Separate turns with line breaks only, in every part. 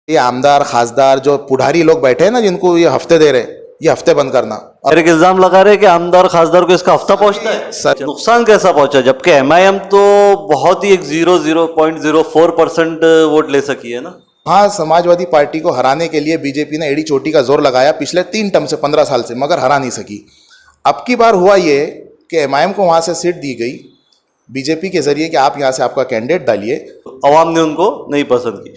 ये आमदार खासदार जो पुढ़ारी लोग बैठे हैं ना, जिनको ये हफ्ते दे रहे, ये हफ्ते बंद करना।
मेरे को इल्जाम लगा रहे हैं कि आमदार खासदार को इसका हफ्ता पहुंचता है।
सर
नुकसान कैसा पहुंचा, जबकि एमआईएम तो बहुत ही एक 0.04% वोट ले सकी है ना।
हाँ, समाजवादी पार्टी को हराने के लिए बीजेपी ने एड़ी चोटी का जोर लगाया पिछले 3 टर्म से 15 साल से, मगर हरा नहीं सकी। अब की बार हुआ ये कि एमआईएम को वहाँ से सीट दी गई बीजेपी के जरिए कि आप यहाँ से आपका कैंडिडेट डालिए।
अवाम ने उनको नहीं पसंद की।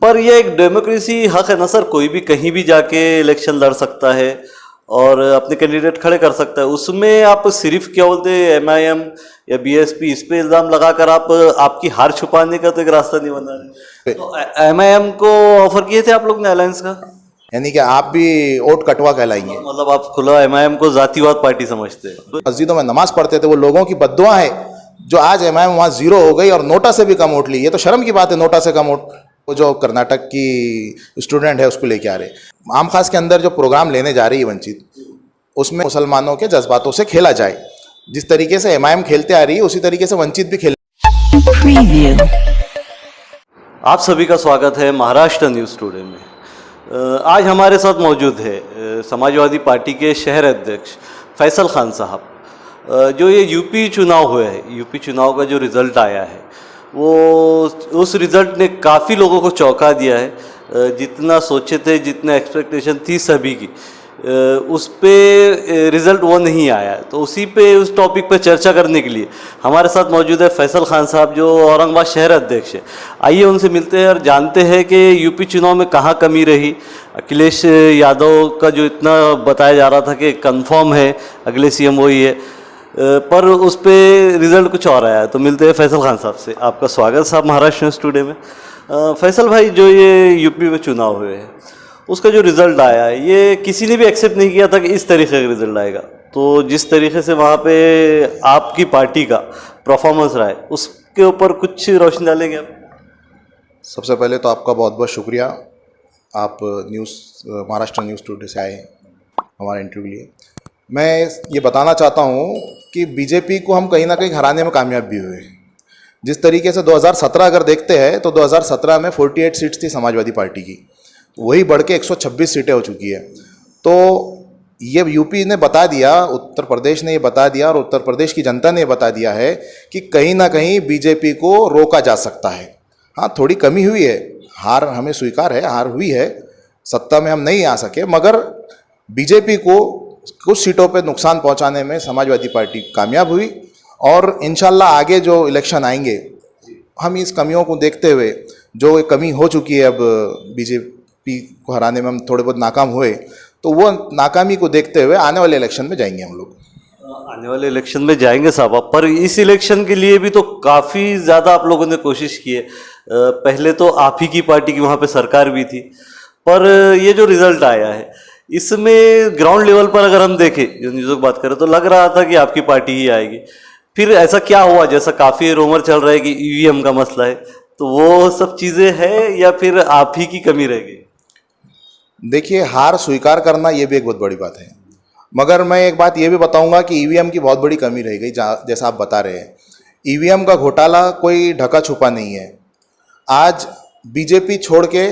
पर यह एक डेमोक्रेसी हक है ना सर, कोई भी कहीं भी जाके इलेक्शन लड़ सकता है और अपने कैंडिडेट खड़े कर सकता है। उसमें आप सिर्फ क्या बोलते हैं एमआईएम या बीएसपी, इस पे इल्ज़ाम लगाकर आप आपकी हार छुपाने का तो एक रास्ता नहीं बना रहे। तो एमआईएम को ऑफर किए थे आप लोग ने अलायंस का,
यानी कि आप भी ओट कटवा कहलाएंगे।
मतलब आप खुला एमआईएम को जातिवाद पार्टी समझते हैं।
मस्जिदों में नमाज पढ़ते थे वो लोगों की बद्दुआ है जो आज एमआईएम वहाँ 0 हो गई और नोटा से भी कम वोट ली। ये तो शर्म की बात है, नोटा से कम वोट वो जो कर्नाटक की स्टूडेंट है उसको लेके आ रहे। आम खास के अंदर जो प्रोग्राम लेने जा रही है वंचित, उसमें मुसलमानों के जज्बातों से खेला जाए। जिस तरीके से एमआईएम खेलते आ रही है उसी तरीके से वंचित भी खेले।
आप सभी का स्वागत है महाराष्ट्र न्यूज़ टुडे में। आज हमारे साथ मौजूद है समाजवादी पार्टी के शहर अध्यक्ष फैसल खान साहब। जो ये यूपी चुनाव हुए हैं, यूपी चुनाव का जो रिज़ल्ट आया है वो उस रिज़ल्ट ने काफ़ी लोगों को चौंका दिया है। जितना सोचे थे, जितना एक्सपेक्टेशन थी सभी की, उस पे रिज़ल्ट वो नहीं आया। तो उसी पे, उस टॉपिक पे चर्चा करने के लिए हमारे साथ मौजूद है फैसल खान साहब जो औरंगाबाद शहर अध्यक्ष है। आइए उनसे मिलते हैं और जानते हैं कि यूपी चुनाव में कहाँ कमी रही। अखिलेश यादव का जो इतना बताया जा रहा था कि कंफर्म है अगले सीएम वही है, पर उस पे रिज़ल्ट कुछ और आया है। तो मिलते हैं फैसल खान साहब से। आपका स्वागत साहब महाराष्ट्र न्यूज़ टुडे में। फैसल भाई, जो ये यूपी में चुनाव हुए हैं उसका जो रिज़ल्ट आया है, ये किसी ने भी एक्सेप्ट नहीं किया था कि इस तरीके का रिज़ल्ट आएगा। तो जिस तरीके से वहाँ पे आपकी पार्टी का परफॉर्मेंस रहा है उसके ऊपर कुछ रोशनी डालेंगे आप?
सबसे पहले तो आपका बहुत बहुत शुक्रिया, आप महाराष्ट्र न्यूज़ टुडे से आए हमारे इंटरव्यू के लिए। मैं ये बताना चाहता हूँ कि बीजेपी को हम कहीं ना कहीं हराने में कामयाब भी हुए। जिस तरीके से 2017 अगर देखते हैं तो 2017 में 48 सीट्स थी समाजवादी पार्टी की, वही बढ़ के 126 सीटें हो चुकी है। तो ये यूपी ने बता दिया, उत्तर प्रदेश ने ये बता दिया और उत्तर प्रदेश की जनता ने ये बता दिया है कि कहीं ना कहीं बीजेपी को रोका जा सकता है। हाँ, थोड़ी कमी हुई है, हार हमें स्वीकार है, हार हुई है, सत्ता में हम नहीं आ सके, मगर बीजेपी को कुछ सीटों पे नुकसान पहुंचाने में समाजवादी पार्टी कामयाब हुई। और इंशाल्लाह आगे जो इलेक्शन आएंगे, हम इस कमियों को देखते हुए, जो एक कमी हो चुकी है अब बीजेपी को हराने में हम थोड़े बहुत नाकाम हुए, तो वो नाकामी को देखते हुए आने वाले इलेक्शन में जाएंगे हम लोग।
आने वाले इलेक्शन में जाएंगे साहब आप, पर इस इलेक्शन के लिए भी तो काफ़ी ज़्यादा आप लोगों ने कोशिश की है। पहले तो आप ही की पार्टी की वहाँ पे सरकार भी थी, पर ये जो रिज़ल्ट आया है इसमें ग्राउंड लेवल पर अगर हम देखें, जो न्यूज़ की बात करें, तो लग रहा था कि आपकी पार्टी ही आएगी। फिर ऐसा क्या हुआ, जैसा काफ़ी रूमर चल रहा है कि ईवीएम का मसला है, तो वो सब चीज़ें हैं या फिर आप ही की कमी रह गई?
देखिए, हार स्वीकार करना ये भी एक बहुत बड़ी बात है, मगर मैं एक बात ये भी बताऊंगा कि ईवीएम की बहुत बड़ी कमी रह गई। जैसा आप बता रहे हैं, ईवीएम का घोटाला कोई ढका छुपा नहीं है। आज बीजेपी छोड़ के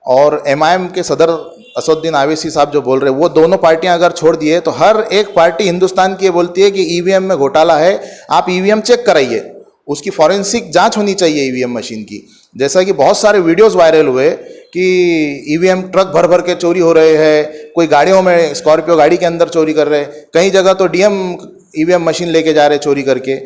और एमआईएम के सदर असदुद्दीन ओवैसी साहब जो बोल रहे हैं, वो दोनों पार्टियां अगर छोड़ दिए तो हर एक पार्टी हिंदुस्तान की ये बोलती है कि ईवीएम में घोटाला है, आप ईवीएम चेक कराइए, उसकी फॉरेंसिक जांच होनी चाहिए ईवीएम मशीन की। जैसा कि बहुत सारे वीडियोस वायरल हुए कि ईवीएम ट्रक भर भर के चोरी हो रहे हैं, कोई गाड़ियों में स्कॉर्पियो गाड़ी के अंदर चोरी कर रहे हैं, कई जगह तो डीएम ईवीएम मशीन लेके जा रहे हैं चोरी करके।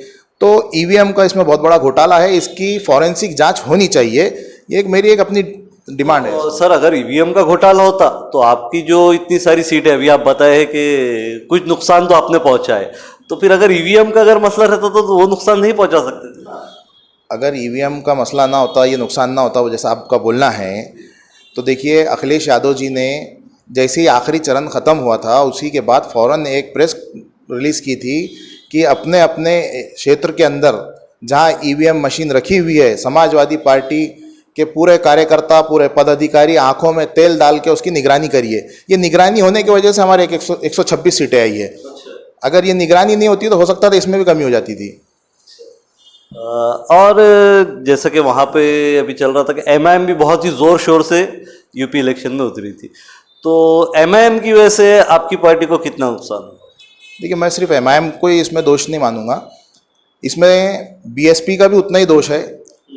तो ईवीएम का इसमें बहुत बड़ा घोटाला है, इसकी फॉरेंसिक जाँच होनी चाहिए। ये मेरी एक अपनी डिमांड है।
सर, अगर ईवीएम का घोटाला होता तो आपकी जो इतनी सारी सीटें अभी आप बताए हैं कि कुछ नुकसान तो आपने पहुंचा है, तो फिर अगर ईवीएम का अगर मसला रहता तो वो नुकसान नहीं पहुंचा सकते थे?
अगर ईवीएम का मसला ना होता, ये नुकसान ना होता, जैसा आपका बोलना है, तो देखिए अखिलेश यादव जी ने जैसे ही आखिरी चरण ख़त्म हुआ था उसी के बाद फ़ौरन एक प्रेस रिलीज़ की थी कि अपने अपने क्षेत्र के अंदर जहाँ ईवीएम मशीन रखी हुई है, समाजवादी पार्टी के पूरे कार्यकर्ता, पूरे पदाधिकारी आंखों में तेल डाल के उसकी निगरानी करिए। ये निगरानी होने की वजह से हमारे 126 सीटें आई है। अगर ये निगरानी नहीं होती तो हो सकता था इसमें भी कमी हो जाती थी।
और जैसा कि वहाँ पे अभी चल रहा था कि एमआईएम भी बहुत ही ज़ोर शोर से यूपी इलेक्शन में उतरी थी, तो एमआईएम की वजह से आपकी पार्टी को कितना नुकसान हुआ?
देखिए, मैं सिर्फ एमआईएम को ही इसमें दोष नहीं मानूंगा, इसमें बीएसपी का भी उतना ही दोष है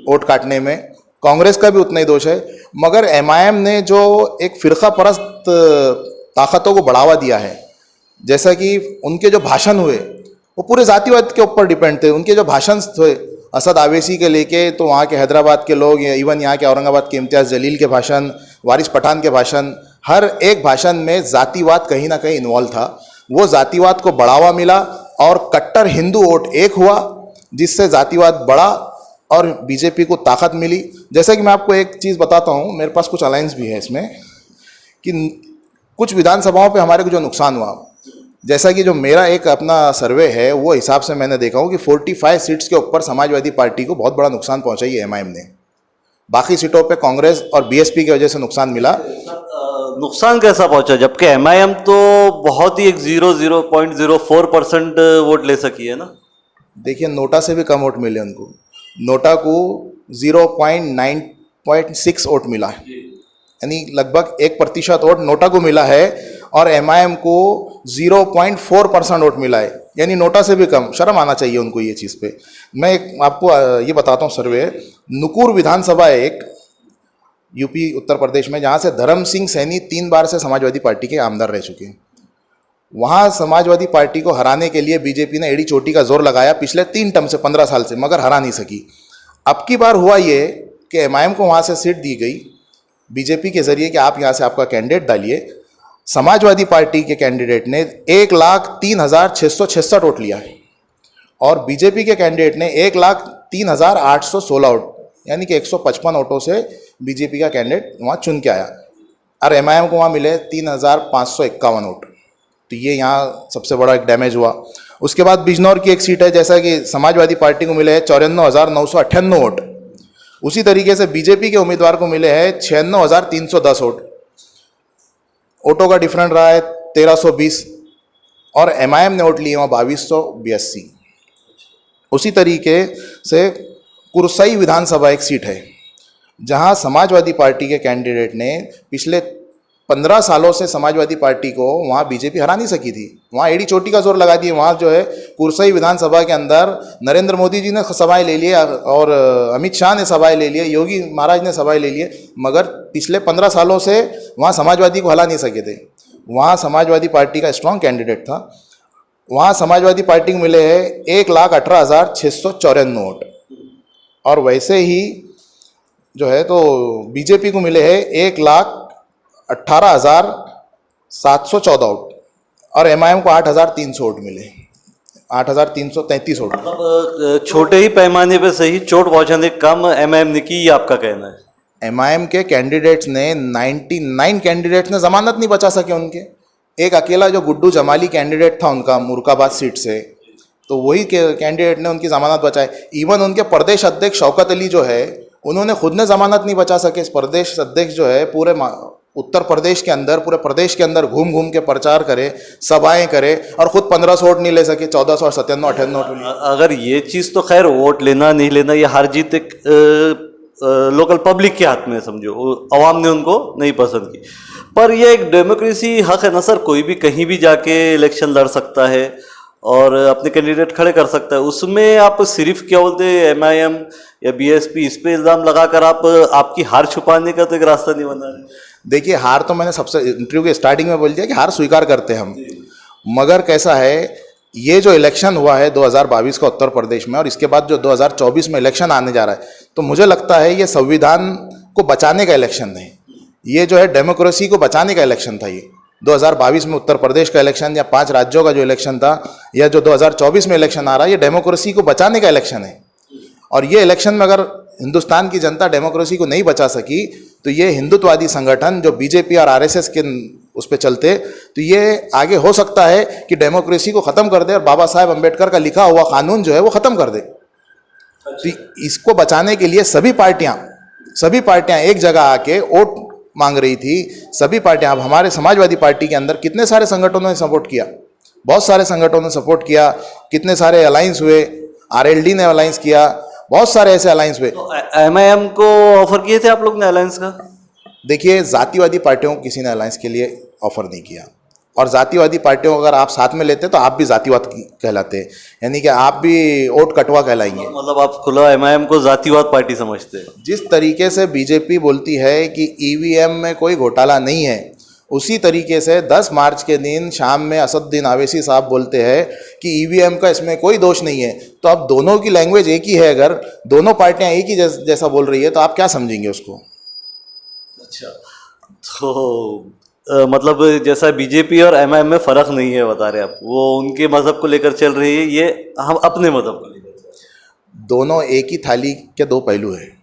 वोट काटने में, कांग्रेस का भी उतना ही दोष है, मगर एमआईएम ने जो एक फिरका परस्त ताकतों को बढ़ावा दिया है, जैसा कि उनके जो भाषण हुए वो पूरे जातिवाद के ऊपर डिपेंड थे। उनके जो भाषण थे असद आवेसी के लेके तो वहाँ के हैदराबाद के लोग, इवन यहाँ के औरंगाबाद के इम्तियाज़ जलील के भाषण, वारिस पठान के भाषण, हर एक भाषण में जातिवाद कहीं ना कहीं इन्वॉल्व था। वो जातिवाद को बढ़ावा मिला और कट्टर हिंदू वोट एक हुआ, जिससे जातिवाद बढ़ा और बीजेपी को ताकत मिली। जैसा कि मैं आपको एक चीज़ बताता हूँ, मेरे पास कुछ अलायंस भी है इसमें, कि कुछ विधानसभाओं पे हमारे को जो नुकसान हुआ, जैसा कि जो मेरा एक अपना सर्वे है वो हिसाब से मैंने देखा हूँ कि 45 सीट्स के ऊपर समाजवादी पार्टी को बहुत बड़ा नुकसान पहुँचा है एमआईएम ने। बाकी सीटों पे कांग्रेस और बीएसपी की वजह से नुकसान मिला।
नुकसान कैसा पहुंचा, जबकि एमआईएम तो बहुत ही एक 0.04% वोट ले सकी है ना?
देखिए, नोटा से भी कम वोट मिले उनको। नोटा को 0.9.6 वोट मिला है, यानी लगभग 1% वोट नोटा को मिला है, और एमआईएम को 0.4% वोट मिला है, यानी नोटा से भी कम। शर्म आना चाहिए उनको ये चीज़ पे। मैं आपको ये बताता हूँ सर्वे, नुकुर विधानसभा है एक यूपी उत्तर प्रदेश में, जहाँ से धर्म सिंह सैनी 3 बार से समाजवादी पार्टी के आमदार रह चुके हैं। वहाँ समाजवादी पार्टी को हराने के लिए बीजेपी ने एड़ी चोटी का जोर लगाया पिछले 3 टर्म से, 15 साल से, मगर हरा नहीं सकी। अब की बार हुआ ये कि एमआईएम को वहाँ से सीट दी गई बीजेपी के जरिए कि आप यहाँ से आपका कैंडिडेट डालिए। समाजवादी पार्टी के कैंडिडेट ने 1,03,666 वोट लिया है और बीजेपी के कैंडिडेट ने 1,03,816 वोट, यानी कि 155 वोटों से बीजेपी का कैंडिडेट वहाँ चुन के आया, और एमआईएम को वहाँ मिले 3,551 वोट। तो ये यहाँ सबसे बड़ा एक डैमेज हुआ। उसके बाद बिजनौर की एक सीट है, जैसा कि समाजवादी पार्टी को मिले हैं 54,998 वोट, उसी तरीके से बीजेपी के उम्मीदवार को मिले हैं 96,310 वोट। वोटों का डिफरेंट रहा है 1,320, और एमआईएम ने वोट लिए वहाँ 2,282। उसी तरीके से कुरसई विधानसभा एक सीट है, जहाँ समाजवादी पार्टी के कैंडिडेट ने पिछले 15 सालों से समाजवादी पार्टी को वहाँ बीजेपी हरा नहीं सकी थी। वहाँ एड़ी चोटी का जोर लगा दिए। वहाँ जो है कुरसई विधानसभा के अंदर नरेंद्र मोदी जी ने सभाएं ले लिए और अमित शाह ने सभाएं ले लिए, योगी महाराज ने सभाएं ले लिए, मगर पिछले 15 सालों से वहाँ समाजवादी को हरा नहीं सके थे। वहाँ समाजवादी पार्टी का स्ट्रॉन्ग कैंडिडेट था। वहाँ समाजवादी पार्टी को मिले हैं 1,18,694 वोट, और वैसे ही जो है तो बीजेपी को मिले हैं 1,18,714 वोट, और एमआईएम को 8,300 वोट मिले, 8,333 वोट।
मतलब छोटे ही पैमाने पे सही चोट पहुंचाने का काम एमआईएम ने की, ये आपका कहना है?
एमआईएम के कैंडिडेट्स ने 99 कैंडिडेट्स ने जमानत नहीं बचा सके उनके। एक अकेला जो गुड्डू जमाली कैंडिडेट था उनका मुर्काबाद सीट से, तो वही कैंडिडेट ने उनकी जमानत बचाई। इवन उनके प्रदेश अध्यक्ष शौकत अली जो है, उन्होंने खुद ने जमानत नहीं बचा सके। प्रदेश अध्यक्ष जो है पूरे उत्तर प्रदेश के अंदर, पूरे प्रदेश के अंदर घूम घूम के प्रचार करे, सभाएं करे, और खुद 1500 वोट नहीं ले सके, 1497 वोट मिले।
अगर ये चीज़ तो खैर वोट लेना नहीं लेना ये हार जीत एक लोकल पब्लिक के हाथ में, समझो अवाम ने उनको नहीं पसंद की, पर ये एक डेमोक्रेसी हक है ना सर, कोई भी कहीं भी जाके इलेक्शन लड़ सकता है और अपने कैंडिडेट खड़े कर सकता है। उसमें आप सिर्फ क्या बोलते हैं एमआईएम या बीएसपी इस पे इल्ज़ाम लगाकर आप आपकी हार छुपाने का तो एक रास्ता नहीं बना रहे।
देखिए, हार तो मैंने सबसे इंटरव्यू के स्टार्टिंग में बोल दिया कि हार स्वीकार करते हैं हम, मगर कैसा है, ये जो इलेक्शन हुआ है 2022 का उत्तर प्रदेश में, और इसके बाद जो 2024 में इलेक्शन आने जा रहा है, तो मुझे लगता है ये संविधान को बचाने का इलेक्शन नहीं, ये जो है डेमोक्रेसी को बचाने का इलेक्शन था। ये 2022 में उत्तर प्रदेश का इलेक्शन या 5 राज्यों का जो इलेक्शन था, या जो 2024 में इलेक्शन आ रहा है, ये डेमोक्रेसी को बचाने का इलेक्शन है। और ये इलेक्शन में अगर हिंदुस्तान की जनता डेमोक्रेसी को नहीं बचा सकी, तो ये हिंदुत्ववादी संगठन जो बीजेपी और आरएसएस के उस पर चलते, तो ये आगे हो सकता है कि डेमोक्रेसी को ख़त्म कर दे और बाबा साहेब अम्बेडकर का लिखा हुआ कानून जो है वो ख़त्म कर दे। तो इसको बचाने के लिए सभी पार्टियां एक जगह आके वोट मांग रही थी। सभी पार्टियां, अब हमारे समाजवादी पार्टी के अंदर कितने सारे संगठनों ने सपोर्ट किया, बहुत सारे संगठनों ने सपोर्ट किया, कितने सारे अलायंस हुए, आरएलडी ने अलायंस किया, बहुत सारे ऐसे अलायंस हुए।
तो एमआईएम को ऑफर किए थे आप लोग ने अलायंस का?
देखिए, जातिवादी पार्टियों को किसी ने अलायंस के लिए ऑफर नहीं किया, और जातिवादी पार्टियों को अगर आप साथ में लेते तो आप भी जातिवाद कहलाते हैं, यानी कि आप भी ओट कटवा कहलाएंगे।
मतलब आप खुला एमआईएम को जातिवाद पार्टी समझते हैं?
जिस तरीके से बीजेपी बोलती है कि ईवीएम में कोई घोटाला नहीं है, उसी तरीके से 10 मार्च के दिन शाम में असदुद्दीन ओवैसी साहब बोलते हैं कि ईवीएम का इसमें कोई दोष नहीं है। तो अब दोनों की लैंग्वेज एक ही है, अगर दोनों पार्टियां एक ही जैसा बोल रही है तो आप क्या समझेंगे उसको?
अच्छा, तो मतलब जैसा बीजेपी और एमआईएम में फर्क नहीं है बता रहे आप, वो उनके मजहब को लेकर चल रही है, ये हम अपने मजहब को लेकर चल रहे हैं।
दोनों एक ही थाली के दो पहलू हैं।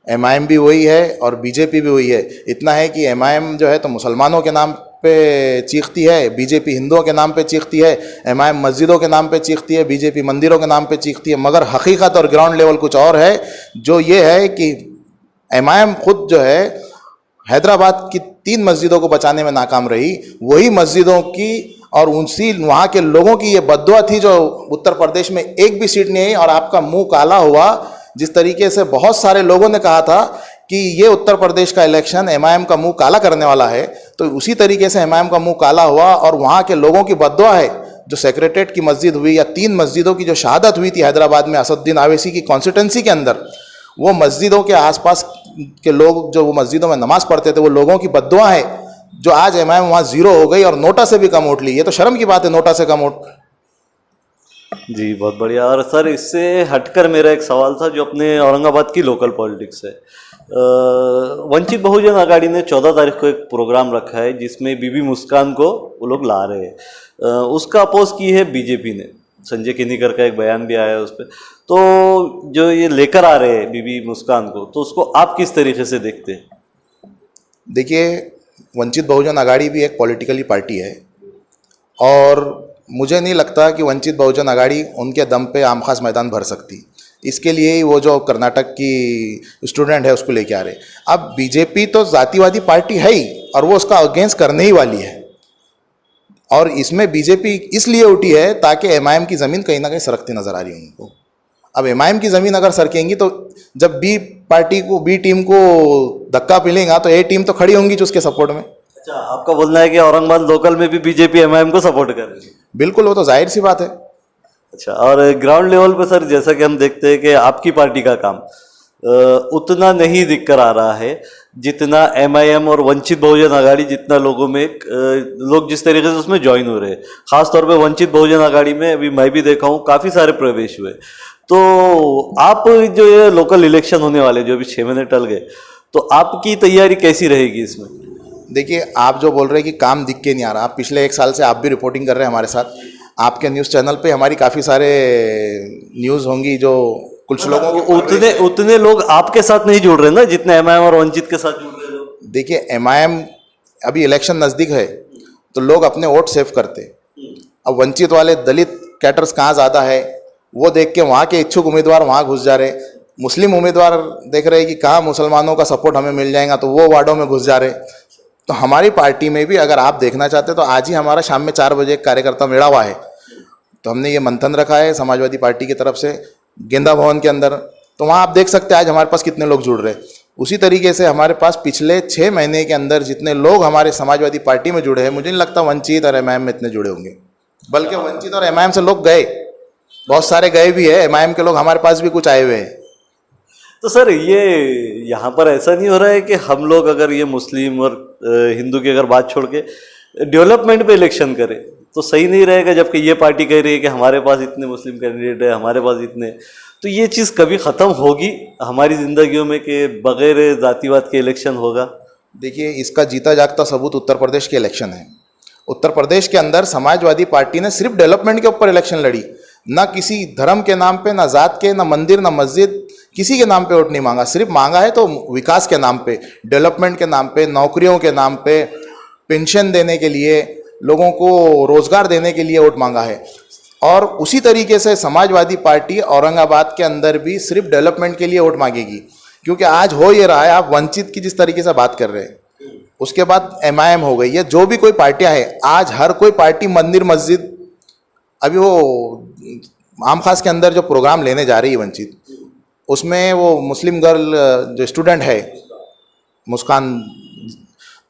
एमआईएम भी वही है और बीजेपी भी वही है। इतना है कि एमआईएम जो है तो मुसलमानों के नाम पे चीखती है, बीजेपी हिंदुओं के नाम पे चीखती है। एमआईएम मस्जिदों के नाम पे चीखती है, बीजेपी मंदिरों के नाम पे चीखती है। मगर हकीकत और ग्राउंड लेवल कुछ और है, जो ये है कि एमआईएम खुद जो है हैदराबाद की 3 मस्जिदों को बचाने में नाकाम रही। वही मस्जिदों की और उनसी वहाँ के लोगों की ये बद्दुआ थी जो उत्तर प्रदेश में एक भी सीट नहीं आई और आपका मुंह काला हुआ। जिस तरीके से बहुत सारे लोगों ने कहा था कि ये उत्तर प्रदेश का इलेक्शन एमआईएम का मुंह काला करने वाला है, तो उसी तरीके से एमआईएम का मुंह काला हुआ और वहाँ के लोगों की बद्दुआ है। जो सेक्रेटरीट की मस्जिद हुई या 3 मस्जिदों की जो शहादत हुई थी हैदराबाद में असदुद्दीन ओवैसी की कॉन्स्टिट्यूंसी के अंदर, वो मस्जिदों के आसपास के लोग जो वो मस्जिदों में नमाज पढ़ते थे, वो लोगों की बद्दुआ है जो आज एमआईएम वहाँ जीरो हो गई और नोटा से भी कम वोट ली। ये तो शर्म की बात है, नोटा से कम वोट।
जी बहुत बढ़िया। और सर, इससे हटकर मेरा एक सवाल था जो अपने औरंगाबाद की लोकल पॉलिटिक्स है। वंचित बहुजन आघाड़ी ने 14 तारीख को एक प्रोग्राम रखा है जिसमें बीबी मुस्कान को वो लोग ला रहे हैं। उसका अपोज की है बीजेपी ने, संजय किनीकर का एक बयान भी आया है उस पर। तो जो ये लेकर आ रहे हैं बीबी मुस्कान को, तो उसको आप किस तरीके से देखते हैं?
देखिए, वंचित बहुजन आघाड़ी भी एक पॉलिटिकली पार्टी है और मुझे नहीं लगता कि वंचित बहुजन आघाड़ी उनके दम पे आम खास मैदान भर सकती। इसके लिए ही वो जो कर्नाटक की स्टूडेंट है उसको लेके आ रहे। अब बीजेपी तो जातिवादी पार्टी है ही और वो उसका अगेंस्ट करने ही वाली है, और इसमें बीजेपी इसलिए उठी है ताकि एमआईएम की ज़मीन कहीं ना कहीं सरकती नज़र आ रही है उनको। अब एमआईएम की ज़मीन अगर सरकेंगी तो जब बी टीम को धक्का मिलेगा तो ए टीम तो खड़ी होंगी जो उसके सपोर्ट में।
अच्छा, आपका बोलना है कि औरंगाबाद लोकल में भी बीजेपी एमआईएम को सपोर्ट कर रही है?
बिल्कुल, वो तो जाहिर सी बात है।
अच्छा, और ग्राउंड लेवल पर सर, जैसा कि हम देखते हैं कि आपकी पार्टी का काम उतना नहीं दिख कर आ रहा है जितना एमआईएम और वंचित बहुजन आघाड़ी, जितना लोगों में लोग जिस तरीके से उसमें ज्वाइन हो रहे हैं। खासतौर पे वंचित बहुजन आघाड़ी में अभी मैं भी देखा हूँ काफ़ी सारे प्रवेश हुए। तो आप जो ये लोकल इलेक्शन होने वाले जो अभी 6 महीने टल गए, तो आपकी तैयारी कैसी रहेगी इसमें?
देखिए, आप जो बोल रहे हैं कि काम दिख के नहीं आ रहा, आप पिछले 1 साल से आप भी रिपोर्टिंग कर रहे हैं हमारे साथ। आपके न्यूज़ चैनल पे हमारी काफ़ी सारे न्यूज़ होंगी जो कुछ लोगों को
उतने लोग आपके साथ नहीं जुड़ रहे ना जितने एमआईएम और वंचित के साथ जुड़ रहे लोग।
देखिए, एमआईएम अभी इलेक्शन नज़दीक है तो लोग अपने वोट सेव करते। अब वंचित वाले दलित कैटर्स कहाँ ज़्यादा है वो देख के वहाँ के इच्छुक उम्मीदवार वहाँ घुस जा रहे। मुस्लिम उम्मीदवार देख रहे कि कहाँ मुसलमानों का सपोर्ट हमें मिल जाएगा तो वो वार्डों में घुस जा रहे। तो हमारी पार्टी में भी अगर आप देखना चाहते तो आज ही हमारा शाम में 4 बजे एक कार्यकर्ता मिला हुआ है। तो हमने ये मंथन रखा है समाजवादी पार्टी की तरफ से गेंदा भवन के अंदर, तो वहाँ आप देख सकते हैं आज हमारे पास कितने लोग जुड़ रहे। उसी तरीके से हमारे पास पिछले 6 महीने के अंदर जितने लोग हमारे समाजवादी पार्टी में जुड़े हैं, मुझे नहीं लगता वंचित और एमआईएम में इतने जुड़े होंगे। बल्कि वंचित और एमआईएम से लोग गए, बहुत सारे गए भी है, एमआईएम के लोग हमारे पास भी कुछ आए हुए हैं।
तो सर, ये यहाँ पर ऐसा नहीं हो रहा है कि हम लोग अगर ये मुस्लिम और हिंदू की अगर बात छोड़ के डेवलपमेंट पे इलेक्शन करें तो सही नहीं रहेगा, जबकि ये पार्टी कह रही है कि हमारे पास इतने मुस्लिम कैंडिडेट है, हमारे पास इतने। तो ये चीज़ कभी ख़त्म होगी हमारी ज़िंदगियों में कि बग़ैर जातिवाद के इलेक्शन होगा? देखिए,
इसका जीता जागता सबूत उत्तर प्रदेश के इलेक्शन है। उत्तर प्रदेश के अंदर समाजवादी पार्टी ने सिर्फ डेवलपमेंट के ऊपर इलेक्शन लड़ी, ना किसी धर्म के नाम पे, ना जात के, ना मंदिर, ना मस्जिद, किसी के नाम पे वोट नहीं मांगा। सिर्फ मांगा है तो विकास के नाम पे, डेवलपमेंट के नाम पे, नौकरियों के नाम पे, पेंशन देने के लिए, लोगों को रोजगार देने के लिए वोट मांगा है। और उसी तरीके से समाजवादी पार्टी औरंगाबाद के अंदर भी सिर्फ डेवलपमेंट के लिए वोट मांगेगी। क्योंकि आज हो ये रहा है, आप वंचित की जिस तरीके से बात कर रहे हैं, उसके बाद एमआईएम हो गई है, जो भी कोई पार्टियां हैं, आज हर कोई पार्टी मंदिर मस्जिद, अभी वो आम खास के अंदर जो प्रोग्राम लेने जा रही है वंचित, उसमें वो मुस्लिम गर्ल जो स्टूडेंट है मुस्कान,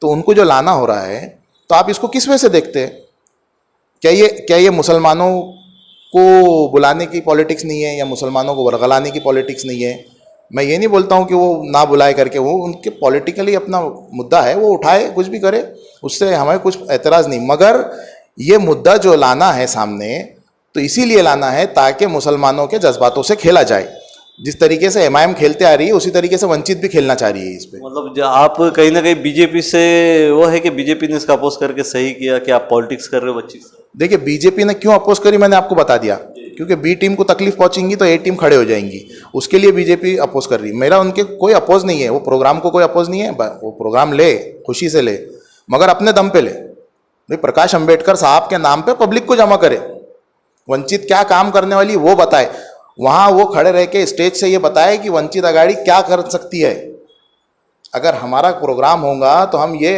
तो उनको जो लाना हो रहा है, तो आप इसको किस वे से देखते हैं? क्या ये मुसलमानों को बुलाने की पॉलिटिक्स नहीं है या मुसलमानों को वर्गलाने की पॉलिटिक्स नहीं है? मैं ये नहीं बोलता हूँ कि वो ना बुलाए करके, वो उनके पॉलिटिकली अपना मुद्दा है, वो उठाए, कुछ भी करे, उससे हमें कुछ एतराज़ नहीं। मगर ये मुद्दा जो लाना है सामने, तो इसीलिए लाना है ताकि मुसलमानों के जज्बातों से खेला जाए। जिस तरीके से एमआईएम खेलते आ रही है, उसी तरीके से वंचित भी खेलना चाह रही है इस पे।
मतलब आप कहीं ना कहीं बीजेपी से वो है कि बीजेपी ने इसका अपोज करके सही किया कि आप पॉलिटिक्स कर रहे हो बच्ची से?
देखिए, बीजेपी ने क्यों अपोज करी मैंने आपको बता दिया, क्योंकि बी टीम को तकलीफ पहुंचेंगी तो ए टीम खड़े हो जाएंगी, उसके लिए बीजेपी अपोज कर रही है। मेरा उनके कोई अपोज नहीं है, वो प्रोग्राम को कोई अपोज नहीं है, वो प्रोग्राम ले, खुशी से ले, मगर अपने दम पे ले। भाई प्रकाश अंबेडकर साहब के नाम पे पब्लिक को जमा करे, वंचित क्या काम करने वाली वो बताए, वहाँ वो खड़े रह के स्टेज से ये बताए कि वंचित अघाड़ी क्या कर सकती है। अगर हमारा प्रोग्राम होगा तो हम ये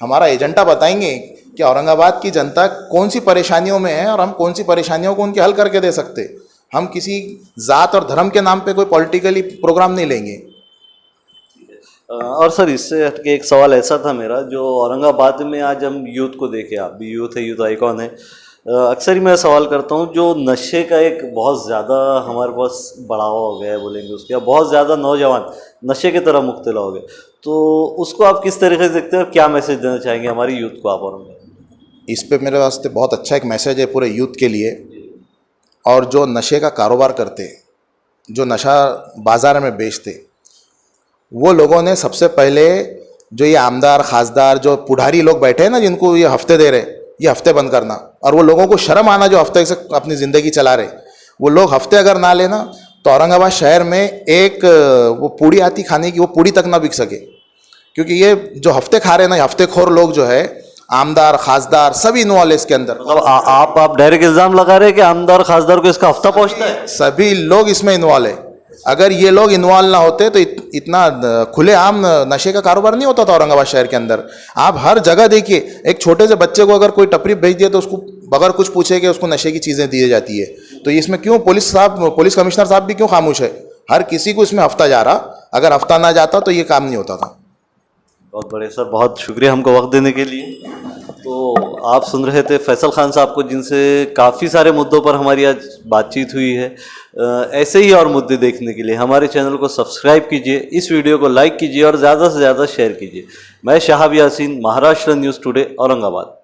हमारा एजेंडा बताएंगे कि औरंगाबाद की जनता कौन सी परेशानियों में है और हम कौन सी परेशानियों को उनके हल करके दे सकते। हम किसी जात और धर्म के नाम पे कोई पॉलिटिकली प्रोग्राम नहीं लेंगे।
और सर, इससे हटके एक सवाल ऐसा था मेरा, जो औरंगाबाद में आज हम यूथ को देखें, आप भी यूथ है, यूथ आइकॉन है, अक्सर ही मैं सवाल करता हूँ, जो नशे का एक बहुत ज़्यादा हमारे पास बढ़ावा हो गया है बोलेंगे उसके, या बहुत ज़्यादा नौजवान नशे की तरफ मुब्तला हो गए, तो उसको आप किस तरीके से देखते हैं और क्या मैसेज देना चाहेंगे हमारी यूथ को आप? और
इस पे मेरे वास्ते बहुत अच्छा एक मैसेज है पूरे यूथ के लिए। और जो नशे का कारोबार करते, जो नशा बाज़ार में बेचते, वो लोगों ने सबसे पहले जो ये आमदार खासदार जो पुढ़ारी लोग बैठे हैं ना, जिनको ये हफ्ते दे रहे, ये हफ्ते बंद करना, और वो लोगों को शर्म आना जो हफ्ते से अपनी ज़िंदगी चला रहे, वो लोग हफ्ते अगर ना लेना तो औरंगाबाद शहर में एक वो पूड़ी आती खाने की, वो पूड़ी तक ना बिक सके। क्योंकि ये जो हफ्ते खा रहे हैं ना, हफ्तेखोर लोग जो है, आमदार खासदार सभी इन्वॉल्व है इसके अंदर।
मतलब आप डायरेक्ट इल्ज़ाम लगा रहे हैं कि आमदार खासदार को इसका हफ्ता पहुंचता है?
सभी लोग इसमें इन्वॉल्व है। अगर ये लोग इन्वॉल्व ना होते तो इतना खुलेआम नशे का कारोबार नहीं होता था औरंगाबाद शहर के अंदर। आप हर जगह देखिए, एक छोटे से बच्चे को अगर कोई टपरी भेज दिया तो उसको बगैर कुछ पूछे कि उसको नशे की चीज़ें दी जाती है। तो इसमें क्यों पुलिस कमिश्नर साहब भी क्यों खामोश है? हर किसी को इसमें हफ्ता जा रहा, अगर हफ्ता ना जाता तो ये काम नहीं होता था।
बहुत बड़े सर, बहुत शुक्रिया हमको वक्त देने के लिए। तो आप सुन रहे थे फैसल खान साहब को, जिनसे काफ़ी सारे मुद्दों पर हमारी आज बातचीत हुई है। ऐसे ही और मुद्दे देखने के लिए हमारे चैनल को सब्सक्राइब कीजिए, इस वीडियो को लाइक कीजिए और ज़्यादा से ज़्यादा शेयर कीजिए। मैं शाहब यासीन, महाराष्ट्र न्यूज़ टुडे, औरंगाबाद।